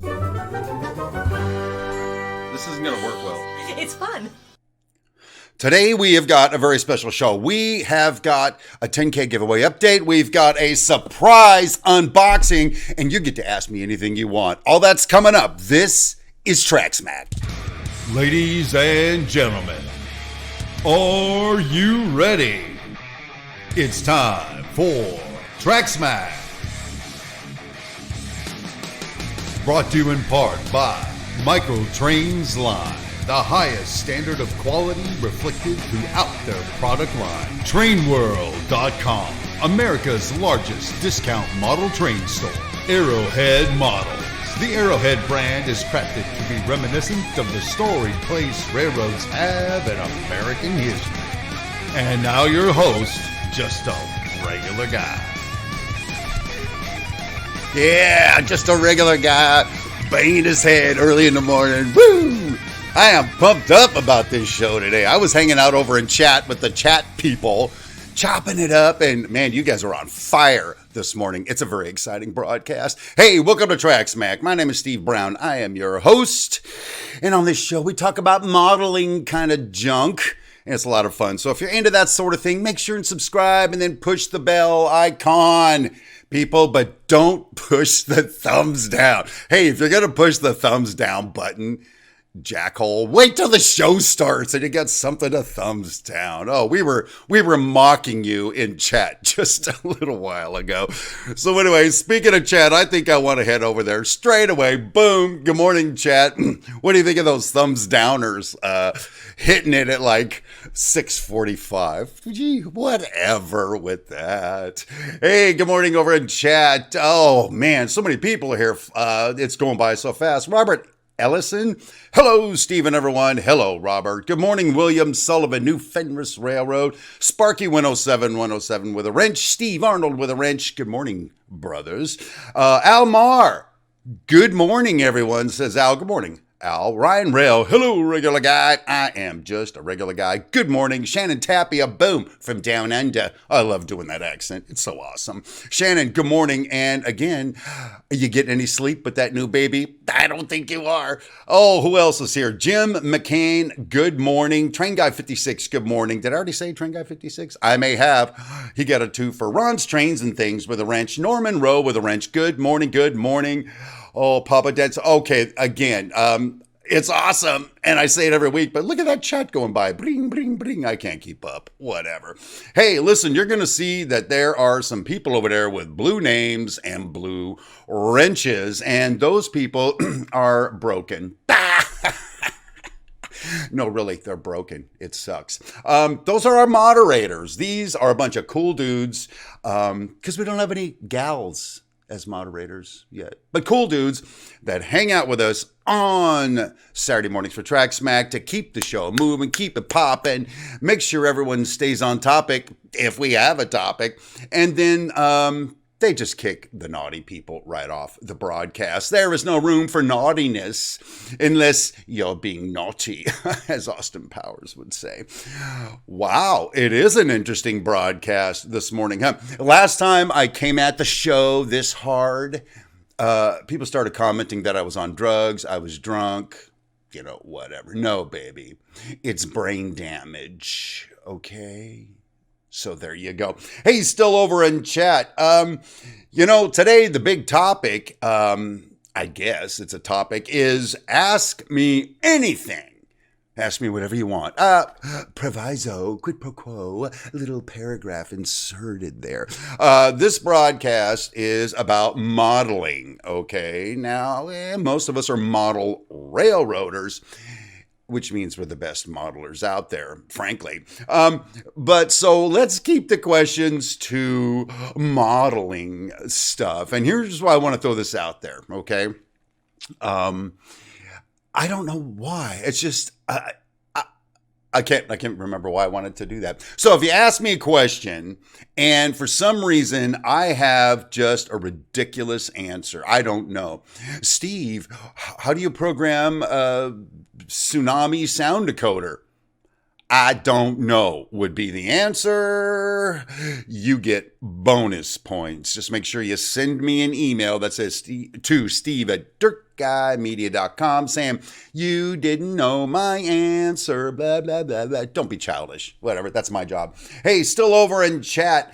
This isn't going to work well. It's fun. Today we have got a very special show. We have got a 10K giveaway update. We've got a surprise unboxing, and you get to ask me anything you want. All that's coming up. This is Track Smack. Ladies and gentlemen, are you ready? It's time for Track Smack. Brought to you in part by Micro Trains Line, the highest standard of quality reflected throughout their product line. Trainworld.com, America's largest discount model train store. Arrowhead Models. The Arrowhead brand is crafted to be reminiscent of the storied place railroads have in American history. And now your host, just a regular guy. Yeah, just a regular guy banging his head early in the morning. Woo! I am pumped up about this show today. I was hanging out over in chat with the chat people, chopping it up, and man, you guys are on fire this morning. It's a very exciting broadcast. Hey, welcome to Track Smack. My name is Steve Brown. I am your host, and on this show, we talk about modeling kind of junk. And it's a lot of fun. So if you're into that sort of thing, make sure and subscribe and then push the bell icon, people, but don't push the thumbs down. Hey, if you're going to push the thumbs down button, jackhole, wait till the show starts and you got something to thumbs down. Oh, we were mocking you in chat just a little while ago. So anyway, speaking of chat, I think I want to head over there straight away. Boom. Good morning, chat. What do you think of those thumbs downers? Hitting it at like 6:45. Gee, whatever with that. Hey, good morning over in chat. Oh man, so many people here. It's going by so fast. Robert Ellison. Hello, Stephen, everyone. Hello, Robert. Good morning, William Sullivan, New Fenris Railroad. Sparky 107 with a wrench. Steve Arnold with a wrench. Good morning, brothers. Almar. Good morning, everyone, says Al. Good morning, Al. Ryan Rail. Hello, regular guy. I am just a regular guy. Good morning. Shannon Tapia. Boom. From down under. I love doing that accent. It's so awesome. Shannon, good morning. And again, are you getting any sleep with that new baby? I don't think you are. Oh, who else is here? Jim McCain. Good morning. Train Guy 56. Good morning. Did I already say Train Guy 56? I may have. He got a 2 for Ron's Trains and Things with a wrench. Norman Rowe with a wrench. Good morning. Good morning. Oh, Papa Dad's. Okay, again, it's awesome. And I say it every week, but look at that chat going by. Bring, bring, bring. I can't keep up. Whatever. Hey, listen, you're going to see that there are some people over there with blue names and blue wrenches, and those people are broken. No, really, they're broken. It sucks. Those are our moderators. These are a bunch of cool dudes because we don't have any gals as moderators yet, but cool dudes that hang out with us on Saturday mornings for Track Smack to keep the show moving, keep it popping, make sure everyone stays on topic if we have a topic, and then they just kick the naughty people right off the broadcast. There is no room for naughtiness unless you're being naughty, as Austin Powers would say. Wow, it is an interesting broadcast this morning, huh? Last time I came at the show this hard, people started commenting that I was on drugs, I was drunk, you know, whatever. No, baby, it's brain damage, okay? So there you go. Hey, still over in chat. You know, today the big topic, I guess it's a topic, is ask me anything. Ask me whatever you want. Proviso, quid pro quo, little paragraph inserted there. This broadcast is about modeling, okay? Now, most of us are model railroaders, which means we're the best modelers out there, frankly. But so let's keep the questions to modeling stuff. And here's why I want to throw this out there, okay? I don't know why. It's just, I can't remember why I wanted to do that. So if you ask me a question and for some reason I have just a ridiculous answer, I don't know. Steve, how do you program a tsunami sound decoder? I don't know would be the answer, you get bonus points. Just make sure you send me an email that says to steve@dirtguymedia.com saying you didn't know my answer, blah, blah, blah, blah. Don't be childish. Whatever, that's my job. Hey, still over in chat.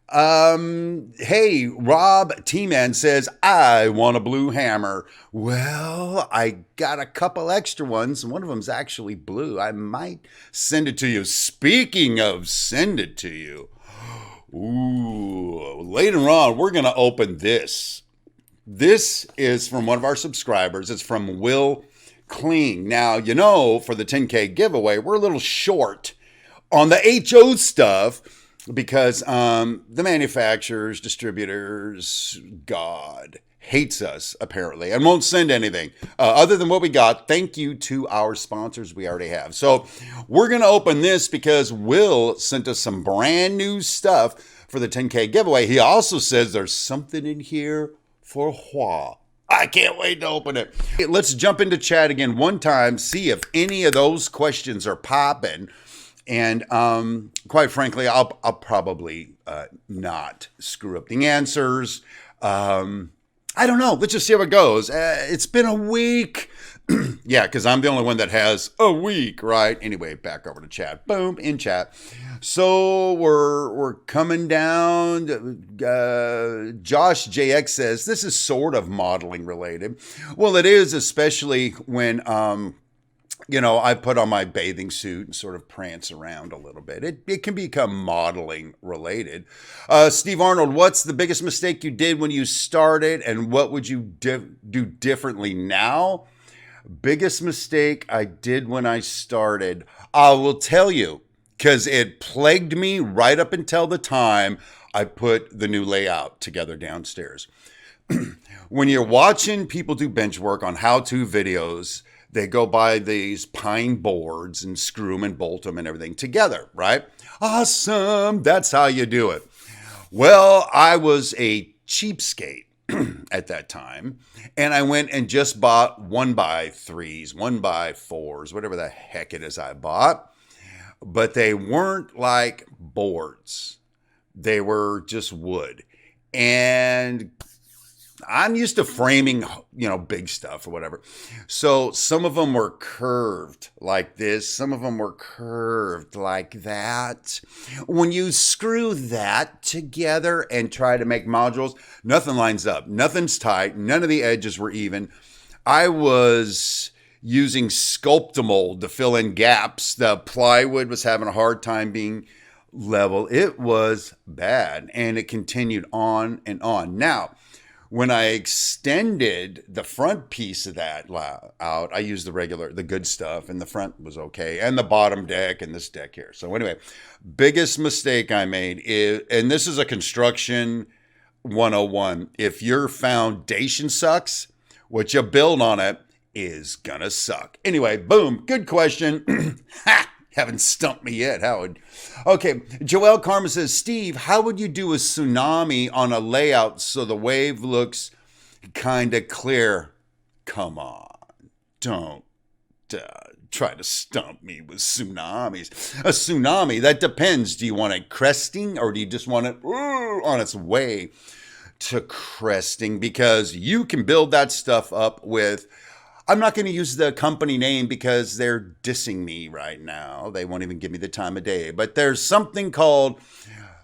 Hey, Rob T-Man says, I want a blue hammer. Well, I got a couple extra ones, and one of them's actually blue. I might send it to you. Speaking of send it to you, ooh, later on, we're going to open this. This is from one of our subscribers. It's from Will Kling. Now, you know, for the 10K giveaway, we're a little short on the HO stuff, because the manufacturers, distributors, God hates us, apparently, and won't send anything other than what we got. Thank you to our sponsors we already have. So we're going to open this because Will sent us some brand new stuff for the 10K giveaway. He also says there's something in here for Hua. I can't wait to open it. Let's jump into chat again one time, see if any of those questions are popping. And quite frankly, I'll probably not screw up the answers. I don't know. Let's just see how it goes. It's been a week. Yeah, because I'm the only one that has a week, right? Anyway, back over to chat. Boom, in chat. So we're coming down. Josh JX says, this is sort of modeling related. Well, it is, especially when you know, I put on my bathing suit and sort of prance around a little bit. It can become modeling related. Steve Arnold, what's the biggest mistake you did when you started, and what would you do differently now? Biggest mistake I did when I started, I will tell you, because it plagued me right up until the time I put the new layout together downstairs. When you're watching people do bench work on how-to videos, they go buy these pine boards and screw them and bolt them and everything together, right? Awesome. That's how you do it. Well, I was a cheapskate at that time, and I went and just bought 1x3s, 1x4s, whatever the heck it is I bought. But they weren't like boards. They were just wood. And I'm used to framing, you know, big stuff or whatever. So some of them were curved like this. Some of them were curved like that. When you screw that together and try to make modules, nothing lines up. Nothing's tight. None of the edges were even. I was using Sculptamold to fill in gaps. The plywood was having a hard time being level. It was bad, and it continued on and on. Now, when I extended the front piece of that out, I used the good stuff, and the front was okay, and the bottom deck and this deck here. So anyway, biggest mistake I made is, and this is a construction 101, if your foundation sucks, what you build on it is gonna suck. Anyway, boom, good question. Ha! Haven't stumped me yet, Howard. Okay, Joelle Karma says, Steve, how would you do a tsunami on a layout so the wave looks kind of clear? Come on, don't try to stump me with tsunamis. A tsunami, that depends. Do you want it cresting, or do you just want it on its way to cresting? Because you can build that stuff up with, I'm not going to use the company name because they're dissing me right now. They won't even give me the time of day. But there's something called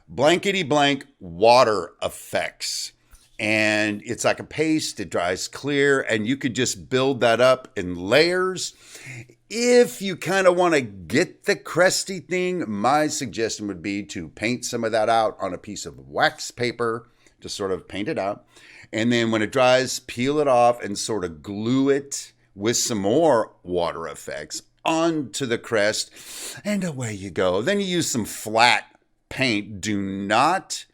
blankety blank water effects. And it's like a paste. It dries clear. And you could just build that up in layers. If you kind of want to get the cresty thing, my suggestion would be to paint some of that out on a piece of wax paper. Just sort of paint it out. And then when it dries, peel it off and sort of glue it with some more water effects onto the crest, and away you go. Then you use some flat paint. Not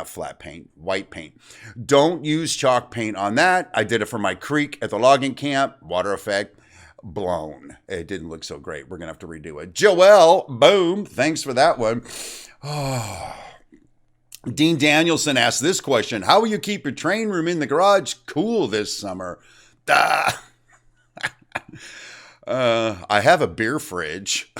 flat paint, white paint. Don't use chalk paint on that. I did it for my creek at the logging camp. Water effect, blown. It didn't look so great. We're going to have to redo it. Joelle, boom. Thanks for that one. Oh. Dean Danielson asked this question. How will you keep your train room in the garage cool this summer? I have a beer fridge.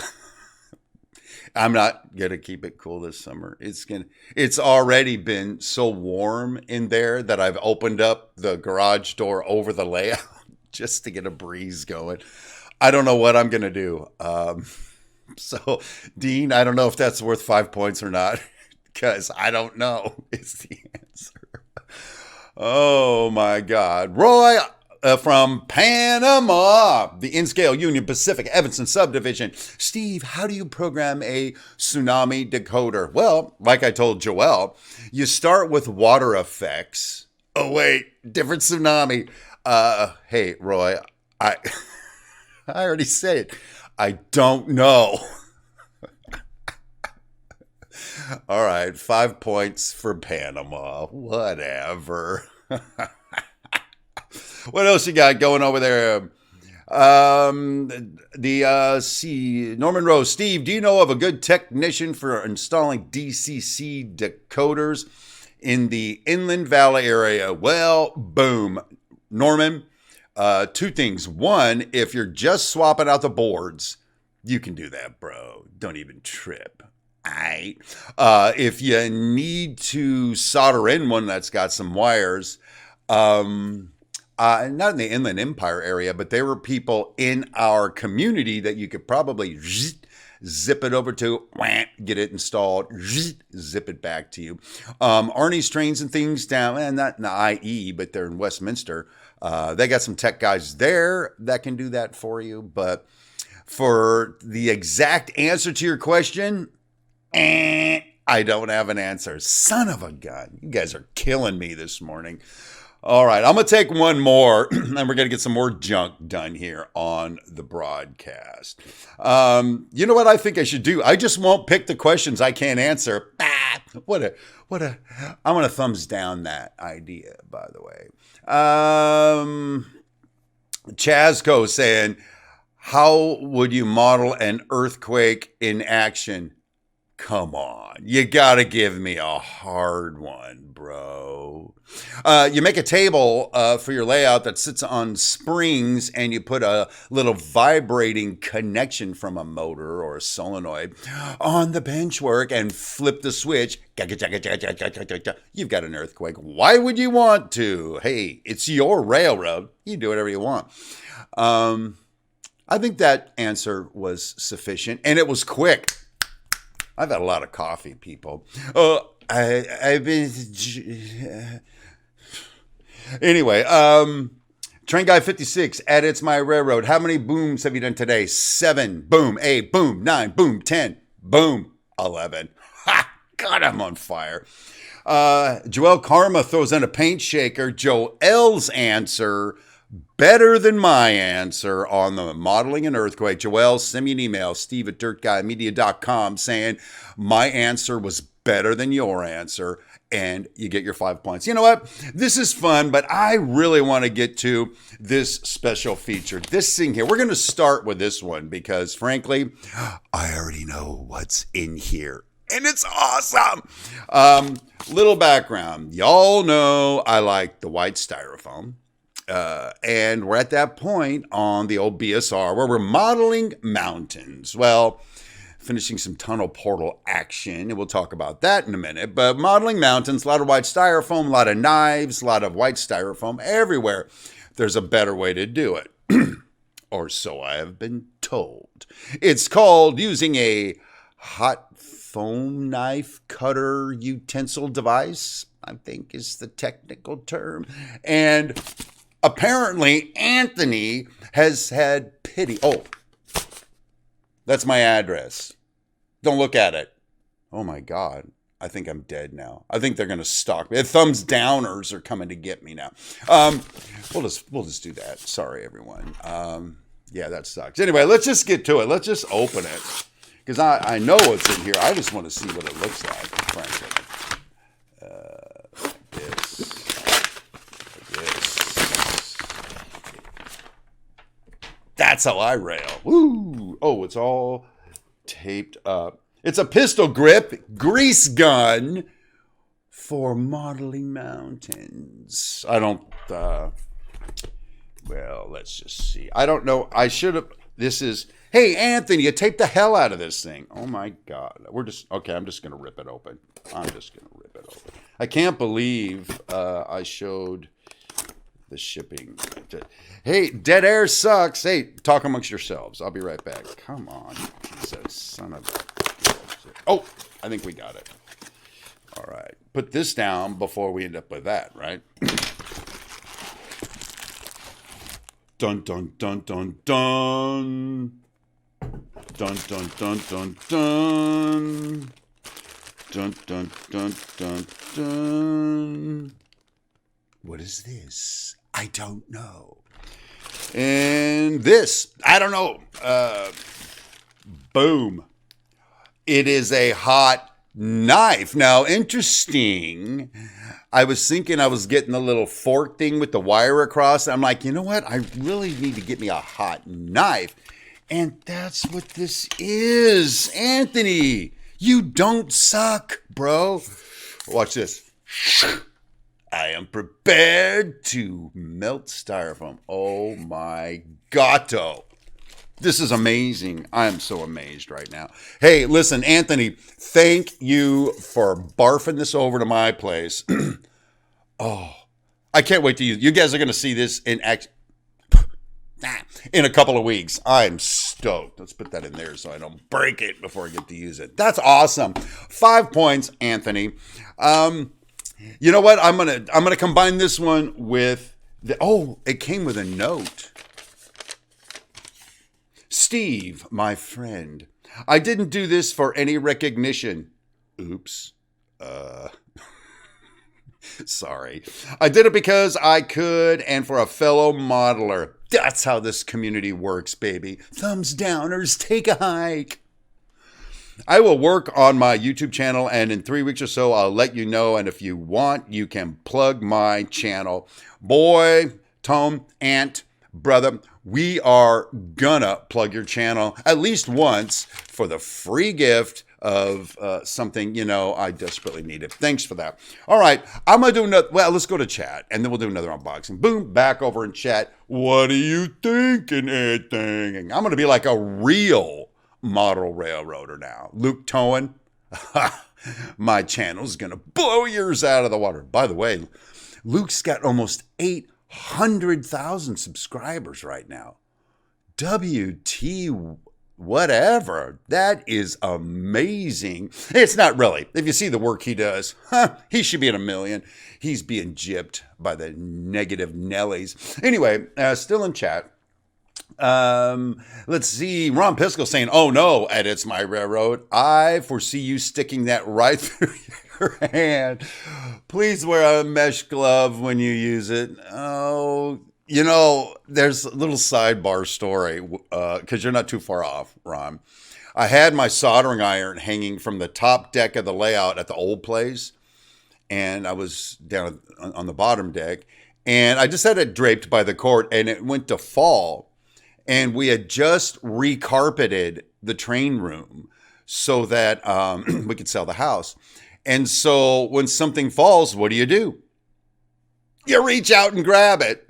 I'm not gonna keep it cool this summer. It's already been so warm in there that I've opened up the garage door over the layout just to get a breeze going. I don't know what I'm gonna do. So, Dean, I don't know if that's worth 5 points or not, because I don't know is the answer. Oh my God, Roy. From Panama, the N-Scale Union Pacific Evanston subdivision. Steve, how do you program a tsunami decoder? Well, like I told Joel, you start with water effects. Oh, wait, different tsunami. Hey, Roy, I already said it. I don't know. All right, 5 points for Panama. Whatever. What else you got going over there? Norman Rose. Steve, do you know of a good technician for installing DCC decoders in the Inland Valley area? Well, boom. Norman, two things. One, if you're just swapping out the boards, you can do that, bro. Don't even trip. Aight. If you need to solder in one that's got some wires, not in the Inland Empire area, but there were people in our community that you could probably zip it over to, get it installed, zip it back to you. Arnie's Trains and Things down, not in the IE, but they're in Westminster. They got some tech guys there that can do that for you. But for the exact answer to your question, I don't have an answer. Son of a gun. You guys are killing me this morning. All right, I'm going to take one more, and we're going to get some more junk done here on the broadcast. You know what I think I should do? I just won't pick the questions I can't answer. I'm going to thumbs down that idea, by the way. Chazco saying, how would you model an earthquake in action? Come on, you got to give me a hard one, bro. You make a table for your layout that sits on springs, and you put a little vibrating connection from a motor or a solenoid on the benchwork and flip the switch. You've got an earthquake. Why would you want to? Hey, it's your railroad. You do whatever you want. I think that answer was sufficient, and it was quick. I've had a lot of coffee, people. I've been... Anyway, Train Guy 56 at It's My Railroad. How many booms have you done today? 7. Boom. 8. Boom. 9. Boom. 10. Boom. 11. Ha! God, I'm on fire. Joel Karma throws in a paint shaker. Joel's answer... better than my answer on the modeling an earthquake. Joel, send me an email, steve@dirtguymedia.com, saying my answer was better than your answer, and you get your 5 points. You know what? This is fun, but I really want to get to this special feature. This thing here, we're going to start with this one because, frankly, I already know what's in here. And it's awesome. Little background. Y'all know I like the white styrofoam. And we're at that point on the old BSR where we're modeling mountains. Well, finishing some tunnel portal action, and we'll talk about that in a minute. But modeling mountains, a lot of white styrofoam, a lot of knives, a lot of white styrofoam everywhere. There's a better way to do it. Or so I have been told. It's called using a hot foam knife cutter utensil device, I think is the technical term. And apparently, Anthony has had pity. Oh, that's my address. Don't look at it. Oh my God. I think I'm dead now. I think they're going to stalk me. The thumbs downers are coming to get me now. We'll just do that. Sorry, everyone. Yeah, that sucks. Anyway, let's just get to it. Let's just open it. Because I know what's in here. I just want to see what it looks like, frankly. That's how I rail. Woo! Oh, it's all taped up. It's a pistol grip grease gun for modeling mountains. I don't, well, let's just see. I don't know. I should have, This is, hey, Anthony, you taped the hell out of this thing. Oh, my God. I'm just going to rip it open. I can't believe I showed the shipping. Hey, dead air sucks. Hey, talk amongst yourselves. I'll be right back. Come on. Jesus, son of a... Oh, I think we got it. All right. Put this down before we end up with that, right? Dun, dun, dun, dun, dun. Dun, dun, dun, dun, dun. Dun, dun, dun, dun, dun. What is this? I don't know. And this, I don't know. Boom. It is a hot knife. Now, interesting. I was thinking I was getting the little fork thing with the wire across. I'm like, you know what? I really need to get me a hot knife. And that's what this is. Anthony, you don't suck, bro. Watch this. I am prepared to melt styrofoam. Oh my gato. This is amazing. I am so amazed right now. Hey, listen, Anthony, thank you for barfing this over to my place. Oh, I can't wait to use it. You guys are going to see this in a couple of weeks. I'm stoked. Let's put that in there so I don't break it before I get to use it. That's awesome. 5 points, Anthony. You know what? I'm gonna combine this one with it came with a note. Steve, my friend, I didn't do this for any recognition. Oops. Sorry. I did it because I could and for a fellow modeler. That's how this community works, baby. Thumbs downers, take a hike. I will work on my YouTube channel, and in 3 weeks or so, I'll let you know. And if you want, you can plug my channel. Boy, Tom, aunt, brother, we are gonna plug your channel at least once for the free gift of something, I desperately need it. Thanks for that. All right, I'm going to do another, let's go to chat, and then we'll do another unboxing. Boom, back over in chat. What are you thinking, Anthony? I'm going to be like a real model railroader now. Luke Towan, my channel's going to blow yours out of the water. By the way, Luke's got almost 800,000 subscribers right now. WT whatever. That is amazing. It's not really. If you see the work he does, he should be in 1 million. He's being gypped by the negative Nellies. Anyway, still in chat. Let's see. Ron Piskel saying, oh no, edits my railroad. I foresee you sticking that right through your hand. Please wear a mesh glove when you use it. Oh, there's a little sidebar story, because you're not too far off, Ron. I had my soldering iron hanging from the top deck of the layout at the old place, and I was down on the bottom deck, and I just had it draped by the cord, and it went to fall, and we had just recarpeted the train room so that we could sell the house. And so when something falls, what do? You reach out and grab it.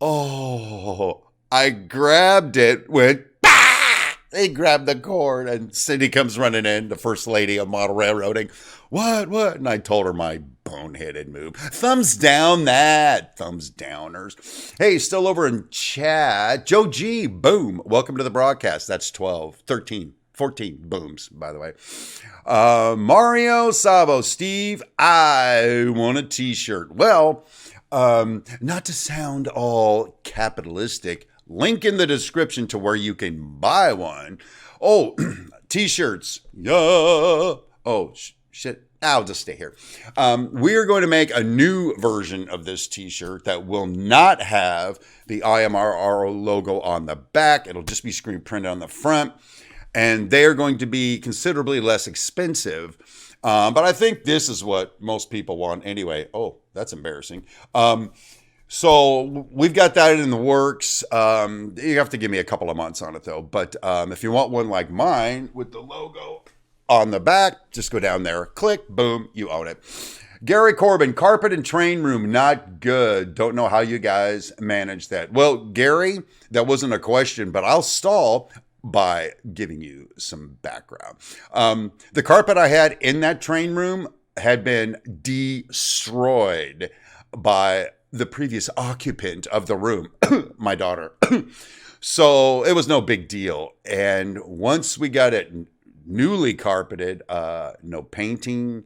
Oh, I grabbed it, went, bah! They grabbed the cord, and Cindy comes running in, the first lady of model railroading. What? And I told her my boneheaded move. Thumbs down that. Thumbs downers. Hey, still over in chat. Joe G, boom. Welcome to the broadcast. That's 12, 13, 14 booms, by the way. Mario Savo, Steve, I want a t-shirt. Well, not to sound all capitalistic, link in the description to where you can buy one. Oh, t-shirts. Yeah. Oh, shit. I'll just stay here. We are going to make a new version of this t-shirt that will not have the IMRR logo on the back. It'll just be screen printed on the front. And they are going to be considerably less expensive. But I think this is what most people want anyway. Oh, that's embarrassing. So we've got that in the works. You have to give me a couple of months on it, though. But if you want one like mine with the logo on the back, just go down there, click, boom, you own it. Gary Corbin, carpet and train room, not good. Don't know how you guys manage that. Well, Gary, that wasn't a question, but I'll stall by giving you some background. The carpet I had in that train room had been destroyed by the previous occupant of the room, my daughter. So it was no big deal. And once we got it newly carpeted, no painting,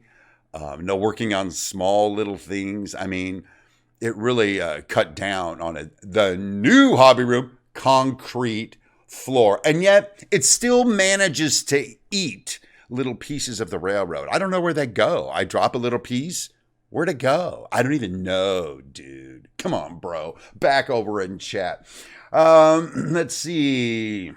no working on small little things. I mean, it really cut down on it. The new hobby room, concrete floor. And yet it still manages to eat little pieces of the railroad. I don't know where they go. I drop a little piece. Where'd it go? I don't even know, dude. Come on, bro. Back over in chat. Let's see.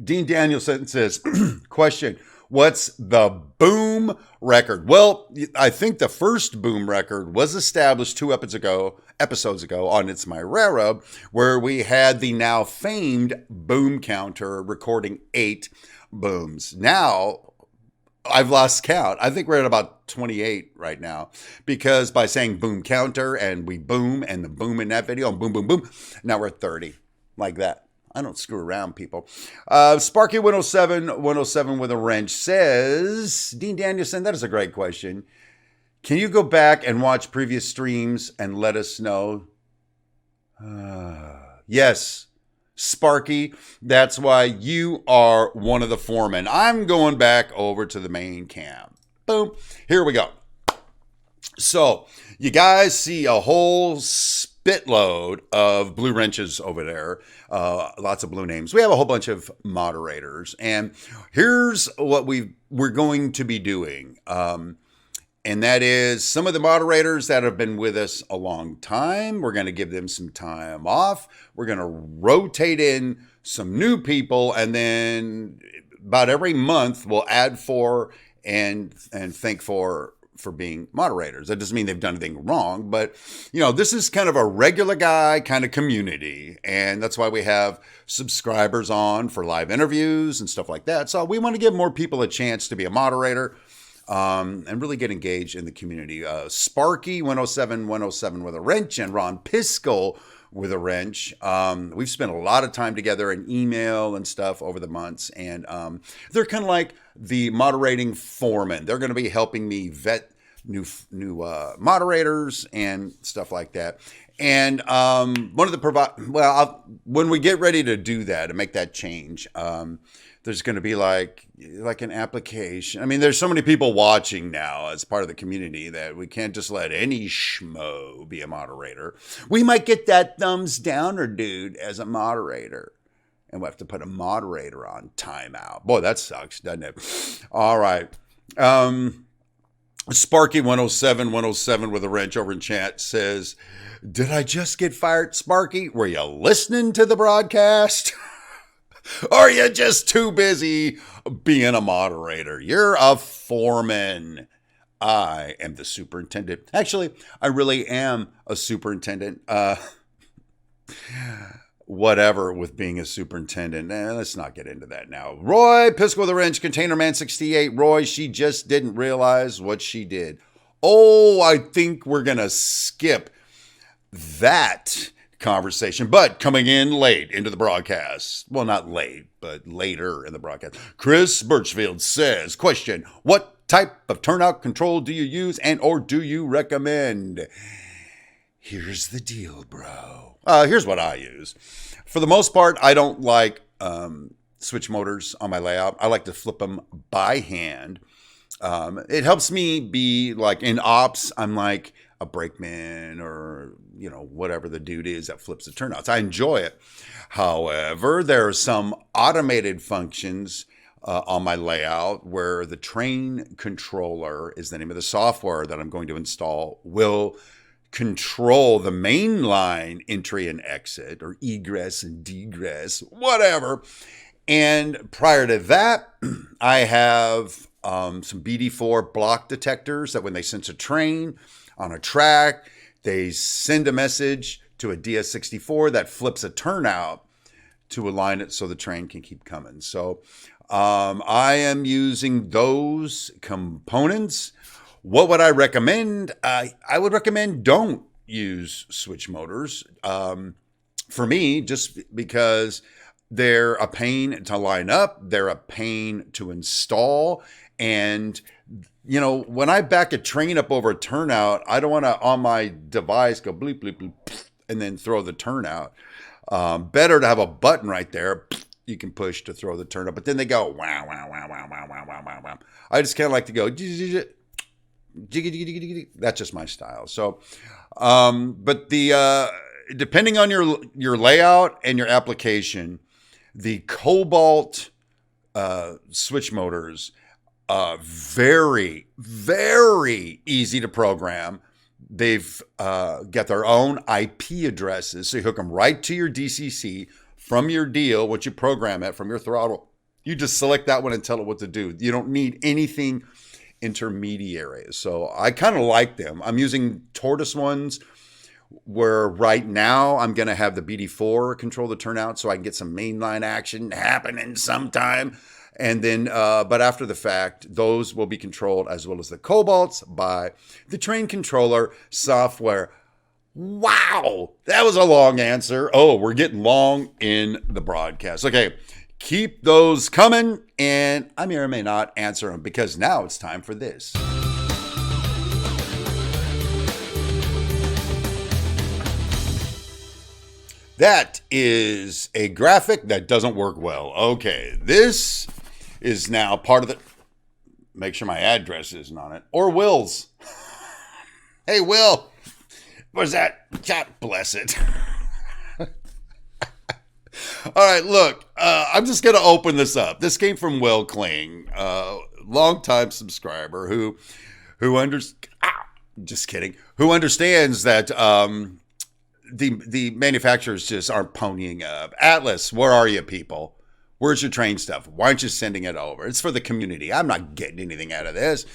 Dean Danielson says, question, what's the boom record? Well, I think the first boom record was established 2 episodes ago on It's My Railroad, where we had the now famed boom counter recording 8 booms. Now, I've lost count. I think we're at about 28 right now, because by saying boom counter and we boom and the boom in that video and boom, boom, boom, now we're at 30, like that. I don't screw around, people. Sparky 107 with a wrench says, Dean Danielson, that is a great question. Can you go back and watch previous streams and let us know? Yes, Sparky, that's why you are one of the foremen. I'm going back over to the main cam. Boom. Here we go. So you guys see a whole spitload of blue wrenches over there. Lots of blue names. We have a whole bunch of moderators. And here's what we're going to be doing. And that is some of the moderators that have been with us a long time. We're going to give them some time off. We're going to rotate in some new people. And then about every month, we'll add 4 and thank for being moderators. That doesn't mean they've done anything wrong, but this is kind of a regular guy kind of community. And that's why we have subscribers on for live interviews and stuff like that. So we want to give more people a chance to be a moderator. And really get engaged in the community. Sparky 107 with a wrench and Ron Piskel with a wrench. We've spent a lot of time together in email and stuff over the months, and they're kind of like the moderating foreman. They're going to be helping me vet new moderators and stuff like that. And one of the when we get ready to do that and make that change, there's going to be like an application. I mean, there's so many people watching now as part of the community that we can't just let any schmo be a moderator. We might get that thumbs downer dude as a moderator, and we have to put a moderator on timeout. Boy, that sucks, doesn't it? All right. Sparky 107 with a wrench over in chat says, did I just get fired, Sparky? Were you listening to the broadcast? Or are you just too busy being a moderator? You're a foreman. I am the superintendent. Actually, I really am a superintendent. Whatever with being a superintendent. Let's not get into that now. Roy Pisco the Wrench, Container Man 68. Roy, she just didn't realize what she did. Oh, I think we're going to skip that conversation, but coming in late into the broadcast. Well, not late, but later in the broadcast. Chris Birchfield says, question, what type of turnout control do you use and or do you recommend? Here's the deal, bro. Here's what I use. For the most part, I don't like switch motors on my layout. I like to flip them by hand. It helps me be like in ops. I'm like a brakeman or, whatever the dude is that flips the turnouts. I enjoy it. However, there are some automated functions on my layout where the train controller is the name of the software that I'm going to install, will control the mainline entry and exit or egress and degress, whatever. And prior to that, I have some BD4 block detectors that when they sense a train on a track, they send a message to a DS64 that flips a turnout to align it so the train can keep coming. So I am using those components What would I recommend? I would recommend don't use switch motors. For me, just because they're a pain to line up, they're a pain to install. And, you know, when I back a train up over a turnout, I don't want to, on my device, go bleep, bleep, bleep, and then throw the turnout. Better to have a button right there you can push to throw the turnout. But then they go, wow, wow, wow, wow, wow, wow, wow, wow, wow. I just kind of like to go, that's just my style. So, but depending on your layout and your application, the Cobalt switch motors, very, very easy to program. They've got their own IP addresses, so you hook them right to your DCC from your deal. What you program it from your throttle, you just select that one and tell it what to do. You don't need anything intermediary. So I kind of like them. I'm using Tortoise ones, where right now I'm going to have the BD4 control the turnout so I can get some mainline action happening sometime. And then, but after the fact, those will be controlled as well as the Cobalts by the train controller software. Wow, that was a long answer. Oh, we're getting long in the broadcast. Okay, keep those coming, and I may or may not answer them because now it's time for this. That is a graphic that doesn't work well. Okay, this is now part of the... Make sure my address isn't on it. Or Will's. Hey, Will. What's that? God bless it. All right, look. I'm just going to open this up. This came from Will Kling, longtime subscriber who just kidding. Who understands that the manufacturers just aren't ponying up. Atlas, where are you, people? Where's your train stuff? Why aren't you sending it over? It's for the community. I'm not getting anything out of this.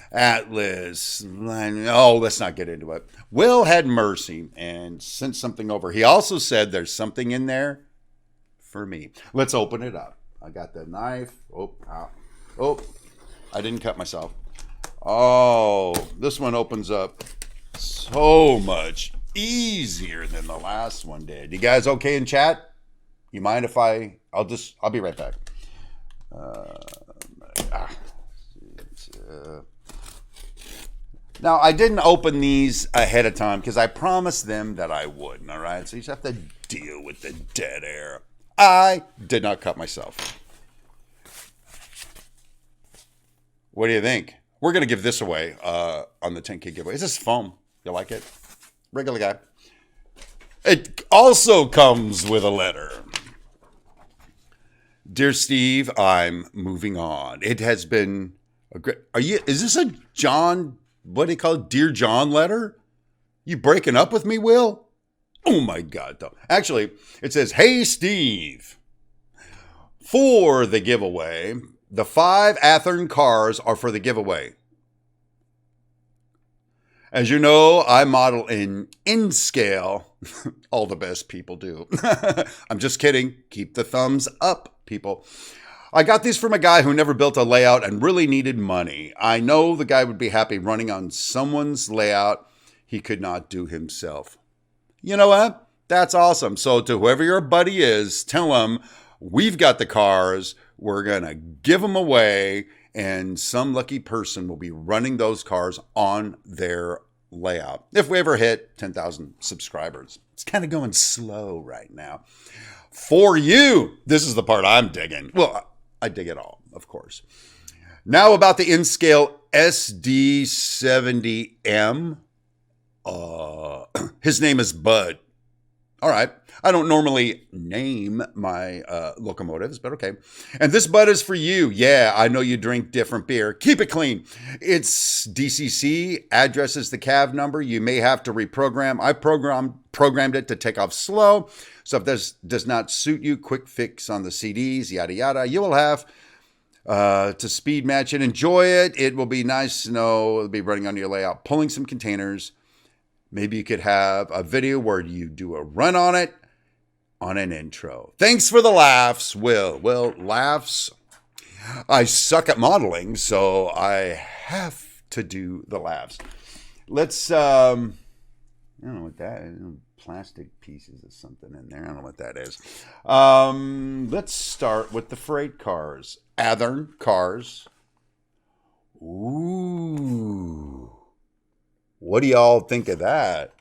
Atlas, oh, let's not get into it. Will had mercy and sent something over. He also said there's something in there for me. Let's open it up. I got the knife. Oh, I didn't cut myself. Oh, this one opens up so much easier than the last one did. You guys okay in chat? You mind if I'll be right back. Now, I didn't open these ahead of time because I promised them that I wouldn't, all right? So you just have to deal with the dead air. I did not cut myself. What do you think? We're going to give this away on the 10K giveaway. Is this foam? You like it? Regular guy. It also comes with a letter. Dear Steve, I'm moving on. It has been a great... Is this a John... What do you call it? Dear John letter? You breaking up with me, Will? Oh my God, though. Actually, it says, Hey, Steve. For the giveaway, the 5 Athearn cars are for the giveaway. As you know, I model in scale. All the best people do. I'm just kidding. Keep the thumbs up, people. I got these from a guy who never built a layout and really needed money. I know the guy would be happy running on someone's layout he could not do himself. You know what? That's awesome. So to whoever your buddy is, tell him we've got the cars. We're going to give them away. And some lucky person will be running those cars on their layout. If we ever hit 10,000 subscribers. It's kind of going slow right now. For you, this is the part I'm digging. Well, I dig it all, of course. Now about the InScale SD70M. His name is Bud. All right. I don't normally name my locomotives, but okay. And this, Bud, is for you. Yeah, I know you drink different beer. Keep it clean. It's DCC. Address is the CAV number. You may have to reprogram. I programmed it to take off slow. So if this does not suit you, quick fix on the CDs, yada, yada. You will have to speed match it. Enjoy it. It will be nice to know. It'll be running on your layout, pulling some containers. Maybe you could have a video where you do a run on it on an intro. Thanks for the laughs, Will. Well, laughs. I suck at modeling, so I have to do the laps. Let's, I don't know what that is. Plastic pieces of something in there. I don't know what that is. Let's start with the freight cars. Athern cars. Ooh. What do y'all think of that?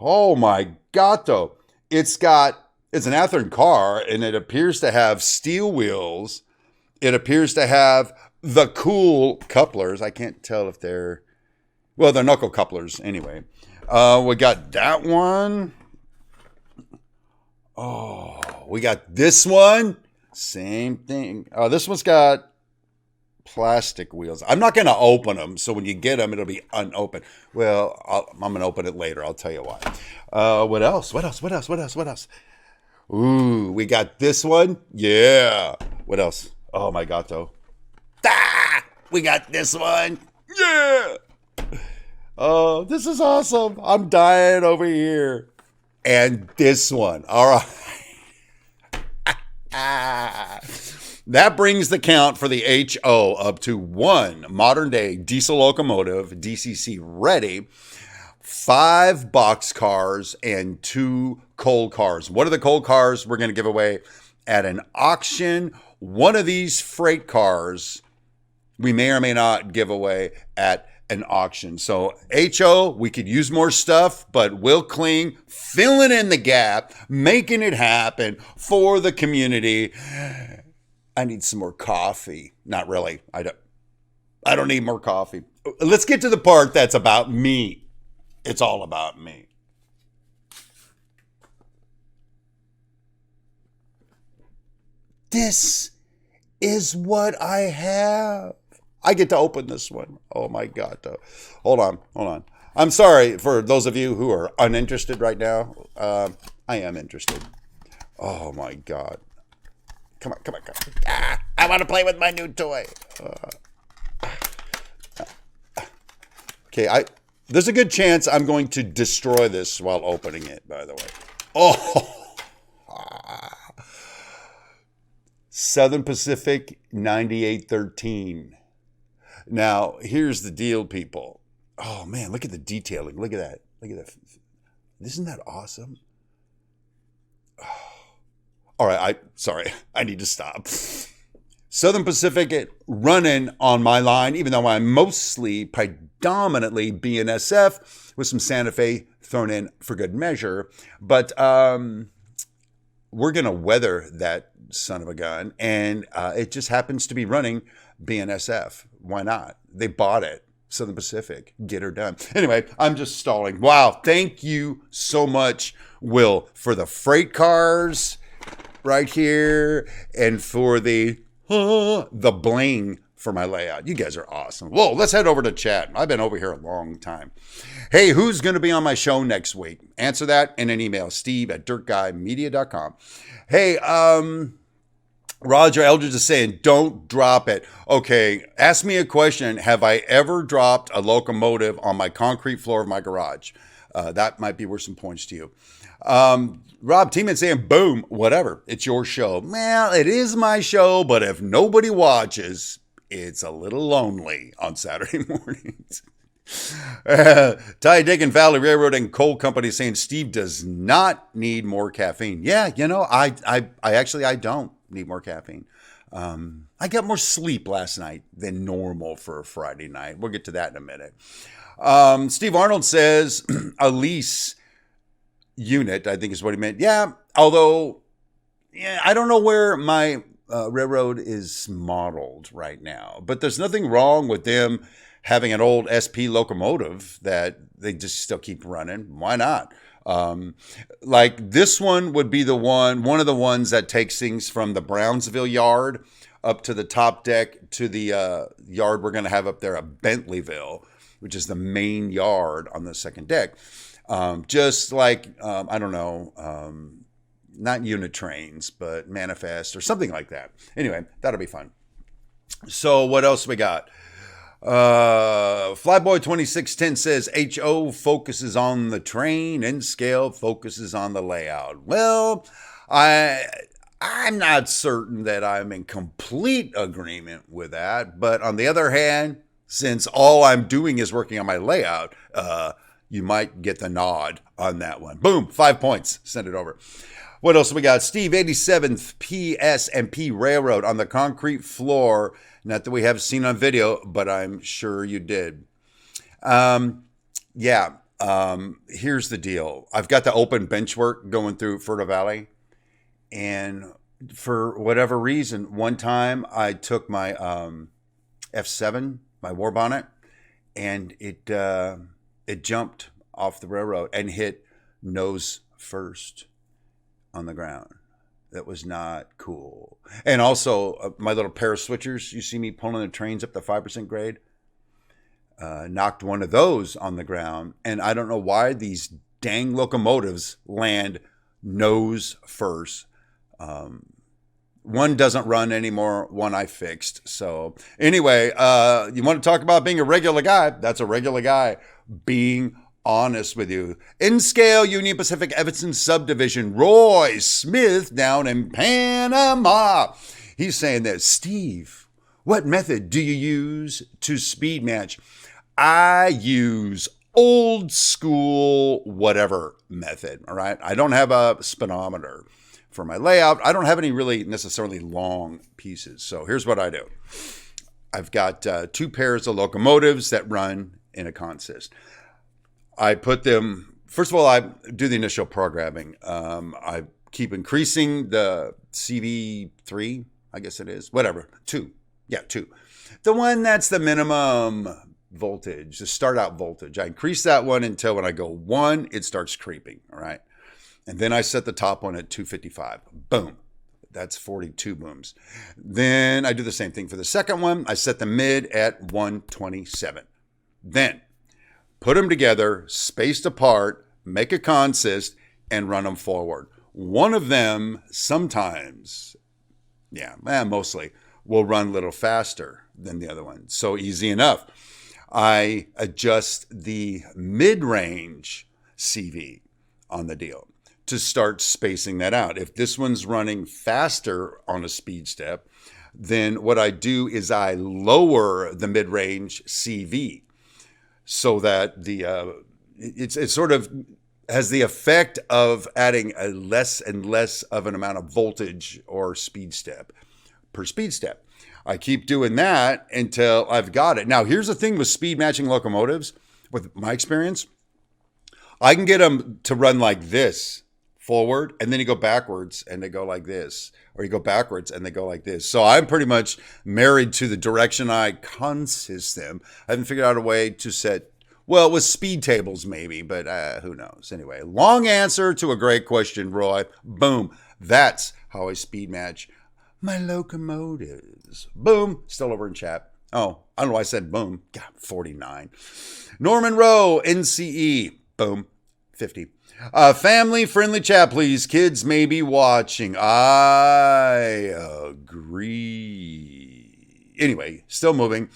Oh my God, though. It's an Athern car, and it appears to have steel wheels. It appears to have the cool couplers. I can't tell if they're knuckle couplers anyway. We got that one. Oh, we got this one. Same thing. This one's got plastic wheels. I'm not going to open them, so when you get them, it'll be unopened. Well, I'm going to open it later. I'll tell you why. What else? Ooh, we got this one. Yeah. What else? Oh my God, though. We got this one. Yeah. Oh, this is awesome. I'm dying over here. And this one. All right. That brings the count for the HO up to 1 modern day diesel locomotive, DCC ready, 5 box cars, and 2 coal cars. What are the coal cars we're going to give away at an auction? One of these freight cars we may or may not give away at an auction. So HO, we could use more stuff, but Will Kling filling in the gap, making it happen for the community. I need some more coffee. Not really. I don't need more coffee. Let's get to the part that's about me. It's all about me. This is what I have. I get to open this one. Oh my God. Hold on. I'm sorry for those of you who are uninterested right now. I am interested. Oh my God. Come on. I want to play with my new toy. Okay, there's a good chance I'm going to destroy this while opening it, by the way. Oh. Southern Pacific 9813. Now, here's the deal, people. Oh, man, look at the detailing. Look at that. Isn't that awesome? Oh. All right, I need to stop. Southern Pacific running on my line, even though I'm predominantly BNSF with some Santa Fe thrown in for good measure. But we're going to weather that son of a gun. And it just happens to be running BNSF. Why not? They bought it. Southern Pacific. Get her done. Anyway, I'm just stalling. Wow. Thank you so much, Will, for the freight cars right here and for the bling for my layout. You guys are awesome. Whoa, let's head over to chat. I've been over here a long time. Hey, who's going to be on my show next week? Answer that in an email, steve@dirtguymedia.com. Hey, Roger Eldridge is saying, don't drop it. Okay, ask me a question. Have I ever dropped a locomotive on my concrete floor of my garage? That might be worth some points to you. Rob Tiemann saying, boom, whatever. It's your show. Well, it is my show, but if nobody watches, it's a little lonely on Saturday mornings. Ty Dick and Valley Railroad and Coal Company saying Steve does not need more caffeine. Yeah, I actually don't need more caffeine. I got more sleep last night than normal for a Friday night. We'll get to that in a minute. Steve Arnold says a lease unit, I think is what he meant. Yeah, although, I don't know where my railroad is modeled right now, but there's nothing wrong with them having an old SP locomotive that they just still keep running. Why not? Like this one would be one of the ones that takes things from the Brownsville yard up to the top deck to the yard we're going to have up there at Bentleyville, which is the main yard on the second deck. Just like, I don't know, not unit trains, but manifest or something like that. Anyway, that'll be fun. So what else we got? Flyboy 2610 says HO focuses on the train and scale focuses on the layout. Well, I'm not certain that I'm in complete agreement with that, but on the other hand, since all I'm doing is working on my layout, you might get the nod on that one. Boom, 5 points. Send it over. What else we got? Steve, 87th PS&P Railroad on the concrete floor. Not that we have seen on video, but I'm sure you did. Here's the deal. I've got the open bench work going through Fertile Valley. And for whatever reason, one time I took my F7, my war bonnet, and it jumped off the railroad and hit nose first on the ground. That was not cool. And also, my little pair of switchers, you see me pulling the trains up the 5% grade, knocked one of those on the ground. And I don't know why these dang locomotives land nose first. One doesn't run anymore. One I fixed. So anyway, you want to talk about being a regular guy? That's a regular guy being honest with you. In Scale, Union Pacific Evanston Subdivision, Roy Smith down in Panama. He's saying that, Steve, what method do you use to speed match? I use old school whatever method, all right? I don't have a speedometer for my layout. I don't have any really necessarily long pieces. So here's what I do. I've got 2 pairs of locomotives that run in a consist. I put them, first of all, I do the initial programming. I keep increasing the CV3, I guess it is, whatever, 2. Yeah, 2. The one that's the minimum voltage, the start out voltage. I increase that one until when I go 1, it starts creeping, all right? And then I set the top one at 255. Boom. That's 42 booms. Then I do the same thing for the second one. I set the mid at 127. Then put them together, spaced apart, make a consist, and run them forward. One of them sometimes, mostly, will run a little faster than the other one. So easy enough. I adjust the mid-range CV on the deal to start spacing that out. If this one's running faster on a speed step, then what I do is I lower the mid-range CV so that it sort of has the effect of adding a less and less of an amount of voltage or speed step per speed step. I keep doing that until I've got it. Now, here's the thing with speed matching locomotives, with my experience, I can get them to run like this forward, and then you go backwards and they go like this, or you go backwards and they go like this. So I'm pretty much married to the direction I consist them. I haven't figured out a way to set, well, with speed tables maybe, but who knows? Anyway, long answer to a great question, Roy. Boom. That's how I speed match my locomotives. Boom. Still over in chat. Oh, I don't know why I said boom. God, 49. Norman Rowe, NCE. Boom. 50. Family-friendly chat, please. Kids may be watching. I agree. Anyway, still moving.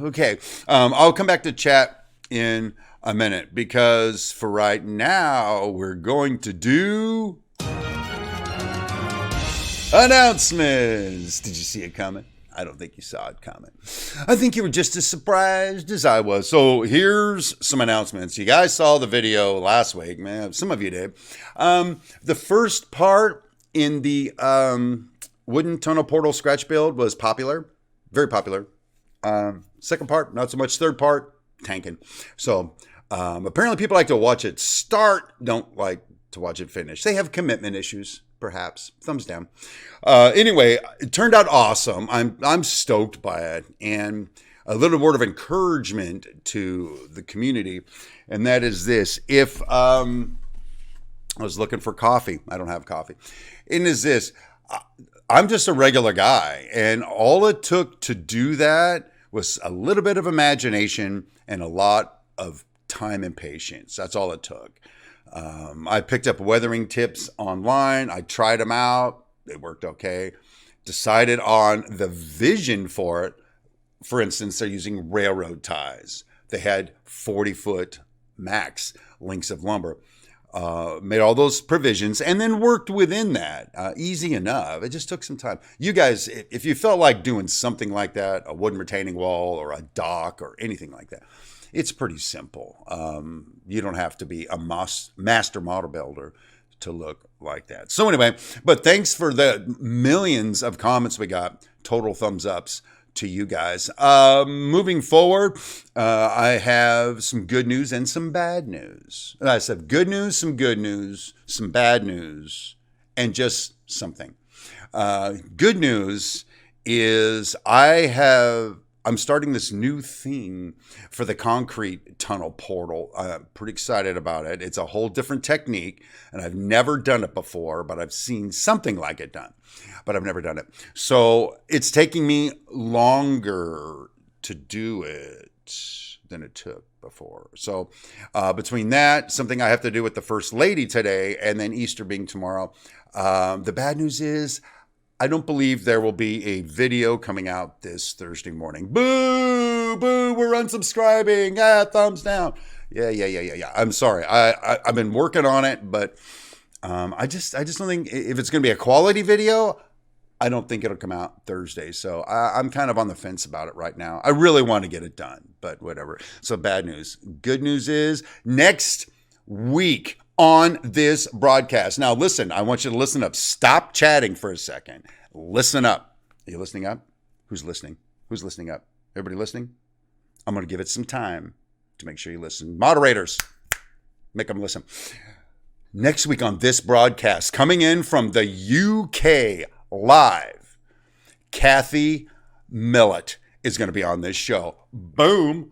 Okay. I'll come back to chat in a minute because for right now, we're going to do announcements. Did you see it coming? I don't think you saw it coming. I think you were just as surprised as I was. So here's some announcements. You guys saw the video last week, man. Some of you did. The first part in the wooden tunnel portal scratch build was popular. Very popular. Second part, not so much. Third part, tanking. So apparently people like to watch it start, don't like to watch it finish. They have commitment issues. Perhaps. Thumbs down. Anyway, it turned out awesome. I'm stoked by it. And a little word of encouragement to the community, and that is this. If I was looking for coffee, I don't have coffee. And is this, I'm just a regular guy. And all it took to do that was a little bit of imagination and a lot of time and patience. That's all it took. I picked up weathering tips online. I tried them out. They worked okay. Decided on the vision for it. For instance, they're using railroad ties. They had 40-foot max lengths of lumber. made all those provisions, and then worked within that. Easy enough. It just took some time. You guys, if you felt like doing something like that, a wooden retaining wall or a dock or anything like that, it's pretty simple. You don't have to be a master model builder to look like that. So anyway, but thanks for the millions of comments we got. Total thumbs ups to you guys. Moving forward, I have some good news and some bad news. I said good news, some bad news, and just something. Good news is I'm starting this new thing for the concrete tunnel portal. I'm pretty excited about it. It's a whole different technique, and I've never done it before, but I've seen something like it done, but I've never done it. So it's taking me longer to do it than it took before. So between that, something I have to do with the First Lady today, and then Easter being tomorrow, the bad news is I don't believe there will be a video coming out this Thursday morning. Boo, we're unsubscribing. Thumbs down. Yeah. I'm sorry. I've been working on it, but I just don't think if it's going to be a quality video, I don't think it'll come out Thursday. So I'm kind of on the fence about it right now. I really want to get it done, but whatever. So bad news. Good news is next week on this broadcast. Now, listen, I want you to listen up. Stop chatting for a second. Listen up. Are you listening up? Who's listening? Who's listening up? Everybody listening? I'm going to give it some time to make sure you listen. Moderators, make them listen. Next week on this broadcast, coming in from the UK live, Kathy Millett is going to be on this show. Boom.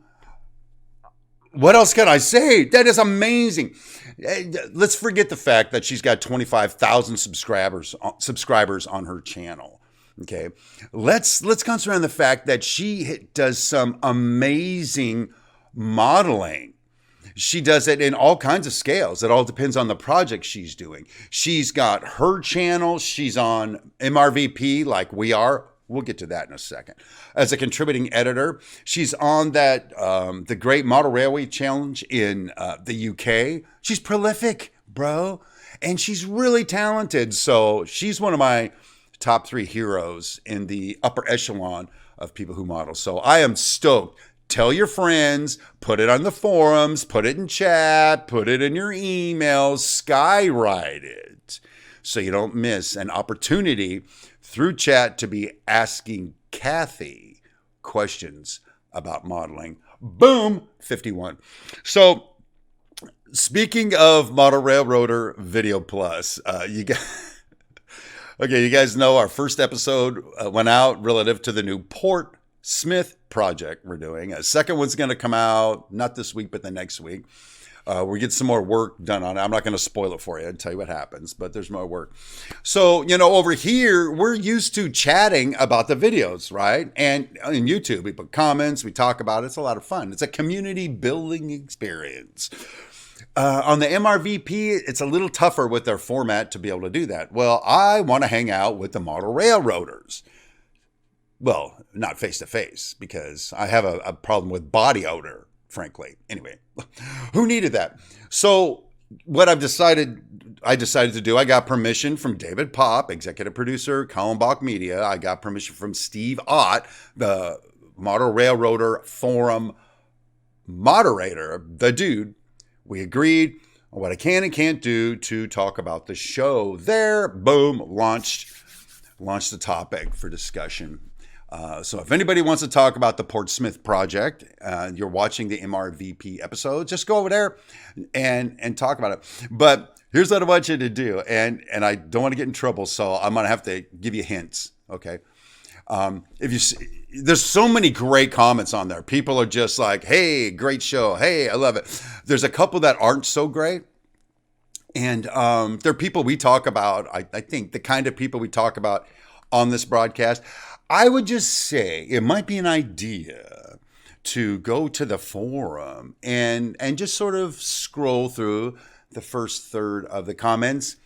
What else can I say? That is amazing. Let's forget the fact that she's got 25,000 subscribers on her channel. Okay. Let's concentrate on the fact that she does some amazing modeling. She does it in all kinds of scales. It all depends on the project she's doing. She's got her channel. She's on MRVP like we are. We'll get to that in a second. As a contributing editor, she's on that the Great Model Railway Challenge in the UK. She's prolific, bro, and she's really talented. So she's one of my top 3 heroes in the upper echelon of people who model. So I am stoked. Tell your friends, put it on the forums, put it in chat, put it in your emails, skywrite it so you don't miss an opportunity through chat to be asking Kathy questions about modeling. Boom, 51. So speaking of Model Railroader Video Plus, you guys know our first episode went out relative to the new Port Smith project we're doing. A second one's going to come out, not this week, but the next week. We get some more work done on it. I'm not going to spoil it for you and tell you what happens, but there's more work. So, over here, we're used to chatting about the videos, right? And in YouTube, we put comments, we talk about it. It's a lot of fun. It's a community building experience. On the MRVP, it's a little tougher with their format to be able to do that. Well, I want to hang out with the model railroaders. Well, not face to face, because I have a problem with body odor, frankly. Anyway, who needed that? So what I decided to do, I got permission from David Popp, executive producer, Kallenbach Media. I got permission from Steve Ott, the Model Railroader Forum moderator, the dude. We agreed on what I can and can't do to talk about the show there. Boom, launched the topic for discussion. So if anybody wants to talk about the Port Smith project, you're watching the MRVP episode, just go over there and talk about it. But here's what I want you to do. And I don't want to get in trouble, so I'm going to have to give you hints. Okay. If you see, there's so many great comments on there. People are just like, hey, great show. Hey, I love it. There's a couple that aren't so great. And they're people we talk about. I think the kind of people we talk about on this broadcast. I would just say it might be an idea to go to the forum and just sort of scroll through the first third of the comments,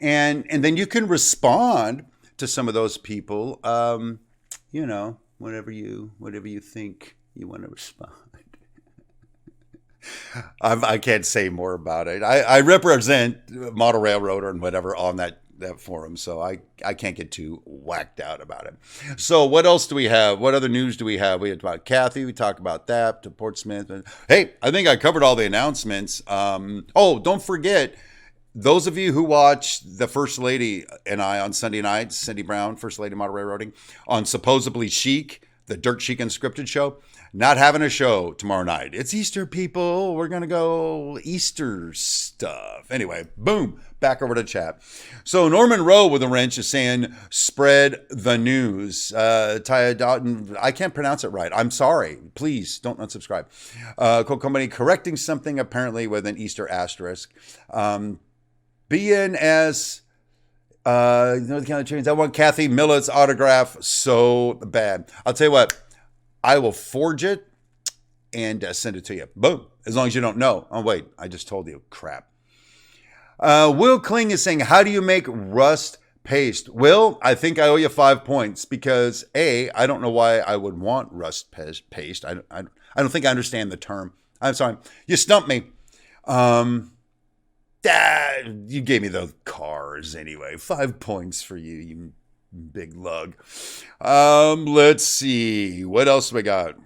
and then you can respond to some of those people. Whatever you think you want to respond. I can't say more about it. I represent Model Railroader and whatever on that forum, so I can't get too whacked out about it. So what else do we have? What other news do we have? We had about Kathy. We talked about that, to Portsmouth. Hey, I think I covered all the announcements. Oh, don't forget, those of you who watch the First Lady and I on Sunday nights, Cindy Brown, First Lady Model Railroading, on Supposedly Chic, the Dirt Chic Unscripted show, not having a show tomorrow night. It's Easter, people. We're going to go Easter stuff. Anyway, boom, back over to chat. So Norman Rowe with a wrench is saying, spread the news. Taya Doughton, I can't pronounce it right. I'm sorry. Please don't unsubscribe. Coke Company correcting something apparently with an Easter asterisk. BNS, North Carolina Trains. I want Kathy Millett's autograph so bad. I'll tell you what. I will forge it and send it to you. Boom. As long as you don't know. Oh, wait. I just told you. Crap. Will Kling is saying, how do you make rust paste? Will, I think I owe you 5 points because A, I don't know why I would want rust paste. I don't think I understand the term. I'm sorry. You stumped me. You gave me those cars anyway. 5 points for you, you big lug. Let's see. What else we got?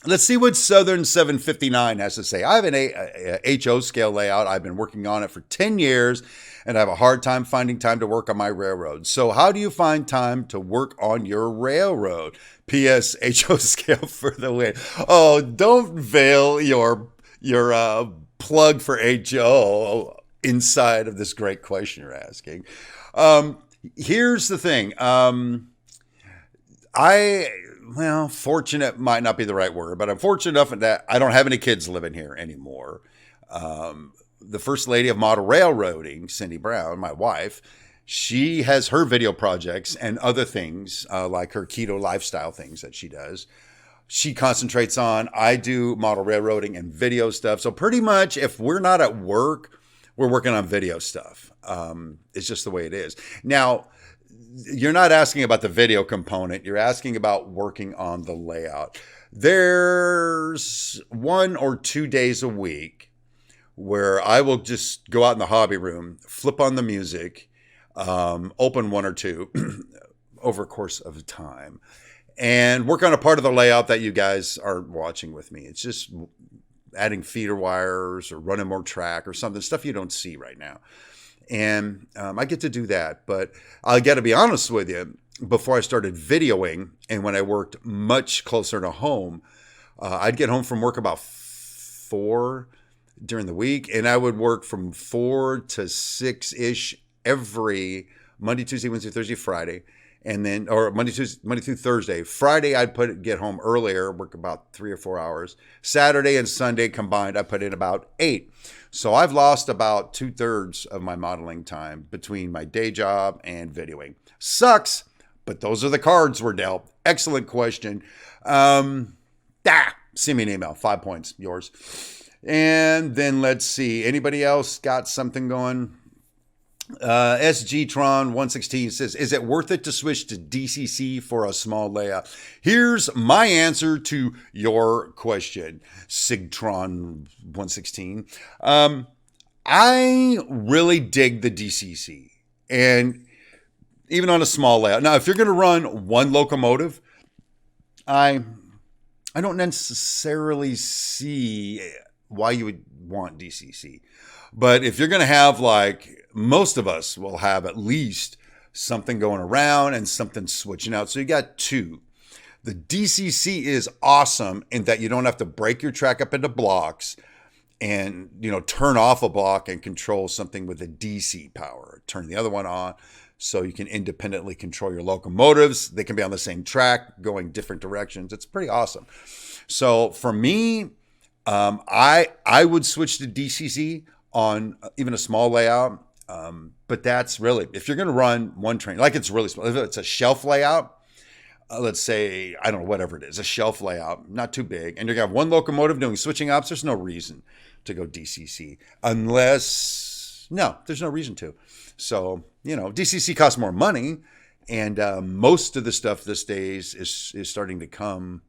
Let's see what Southern 759 has to say. I have an HO scale layout. I've been working on it for 10 years, and I have a hard time finding time to work on my railroad. So how do you find time to work on your railroad? P.S. HO scale for the win. Oh, don't veil your plug for HO inside of this great question you're asking. Here's the thing. Fortunate might not be the right word, but I'm fortunate enough that I don't have any kids living here anymore. The First Lady of Model Railroading, Cindy Brown, my wife, she has her video projects and other things like her keto lifestyle things that she does. She concentrates on. I do model railroading and video stuff. So pretty much if we're not at work, we're working on video stuff. It's just the way it is. Now, you're not asking about the video component. You're asking about working on the layout. There's 1 or 2 days a week where I will just go out in the hobby room, flip on the music, open 1 or 2 over a course of time, and work on a part of the layout that you guys are watching with me. It's just adding feeder wires or running more track or something, stuff you don't see right now. And I get to do that. But I got to be honest with you, before I started videoing and when I worked much closer to home, I'd get home from work about 4 during the week, and I would work from 4 to 6-ish every Monday, Tuesday, Wednesday, Thursday, Friday. And then, or Monday through Thursday. Friday, I'd get home earlier, work about 3 or 4 hours. Saturday and Sunday combined, I put in about 8. So I've lost about 2/3 of my modeling time between my day job and videoing. Sucks, but those are the cards we're dealt. Excellent question. Send me an email. 5 points, yours. And then let's see. Anybody else got something going? SGTron 116 says, is it worth it to switch to DCC for a small layout? Here's my answer to your question, Sigtron 116. I really dig the DCC, and even on a small layout. Now, if you're going to run one locomotive, I don't necessarily see why you would want DCC. But if you're going to have, like most of us will have, at least something going around and something switching out. So you got 2. The DCC is awesome in that you don't have to break your track up into blocks and, turn off a block and control something with a DC power. Turn the other one on so you can independently control your locomotives. They can be on the same track going different directions. It's pretty awesome. So for me, I would switch to DCC on even a small layout. But that's really, if you're going to run one train, like it's really small, if it's a shelf layout, let's say, I don't know, whatever it is, a shelf layout, not too big, and you're going to have one locomotive doing switching ops, there's no reason to go DCC there's no reason to. So, DCC costs more money, and most of the stuff these days is starting to come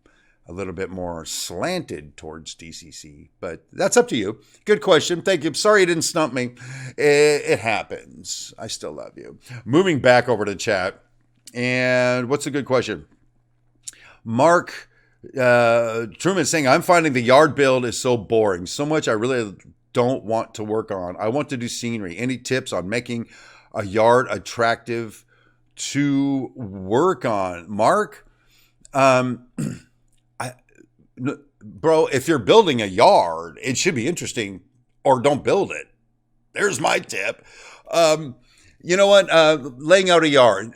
a little bit more slanted towards DCC, but that's up to you. Good question. Thank you. Sorry you didn't stump me. It happens. I still love you. Moving back over to chat. And what's a good question? Mark Truman saying, I'm finding the yard build is so boring. So much I really don't want to work on. I want to do scenery. Any tips on making a yard attractive to work on? Mark, bro, if you're building a yard, it should be interesting, or don't build it. There's my tip. You know what? Laying out a yard.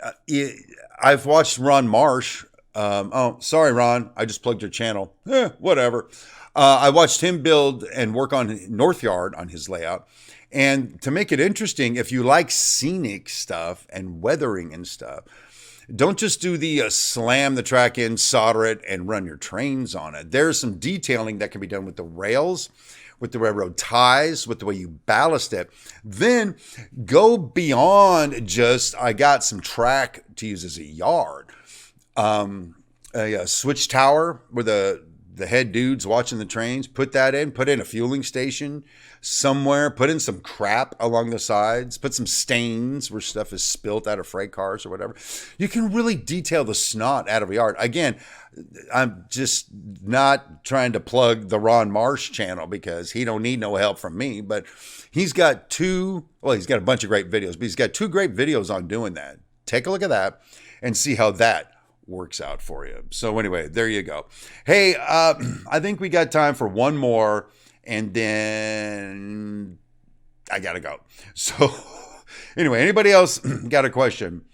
I've watched Ron Marsh. Oh, sorry, Ron. I just plugged your channel. Whatever. I watched him build and work on North Yard on his layout. And to make it interesting, if you like scenic stuff and weathering and stuff, don't just do the slam the track in, solder it, and run your trains on it. There's some detailing that can be done with the rails, with the railroad ties, with the way you ballast it. Then go beyond just, I got some track to use as a yard. A switch tower where the head dude's watching the trains, put that in, put in a fueling station somewhere, put in some crap along the sides, put some stains where stuff is spilt out of freight cars or whatever. You can really detail the snot out of a yard. Again, I'm just not trying to plug the Ron Marsh channel because he don't need no help from me, but he's got he's got a bunch of great videos, but he's got 2 great videos on doing that. Take a look at that and see how that works out for you. So anyway, there you go. Hey, I think we got time for one more, and then I gotta go. So anyway, anybody else got a question?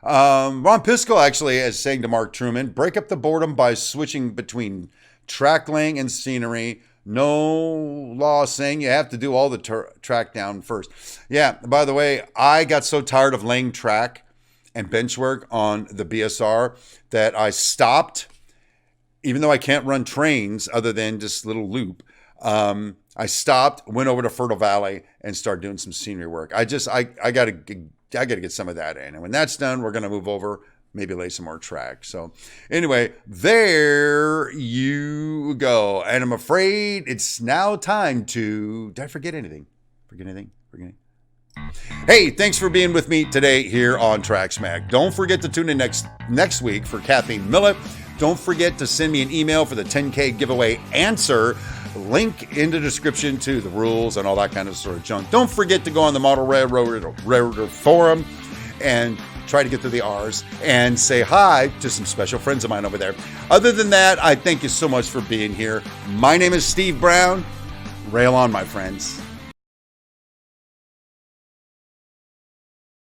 Ron Pisco actually is saying to Mark Truman, break up the boredom by switching between track laying and scenery. No law saying you have to do all the track down first. Yeah, by the way, I got so tired of laying track and bench work on the BSR that I stopped, even though I can't run trains other than just little loop. I stopped, went over to Fertile Valley and started doing some scenery work. I gotta get some of that in. And when that's done, we're going to move over, maybe lay some more track. So anyway, there you go. And I'm afraid it's now time to, did I forget anything? Forget anything? Hey, thanks for being with me today here on Track Smack. Don't forget to tune in next week for Kathleen Millett. Don't forget to send me an email for the 10K giveaway answer. Link in the description to the rules and all that kind of sort of junk. Don't forget to go on the Model Railroader Forum and try to get to the R's and say hi to some special friends of mine over there. Other than that, I thank you so much for being here. My name is Steve Brown. Rail on, my friends.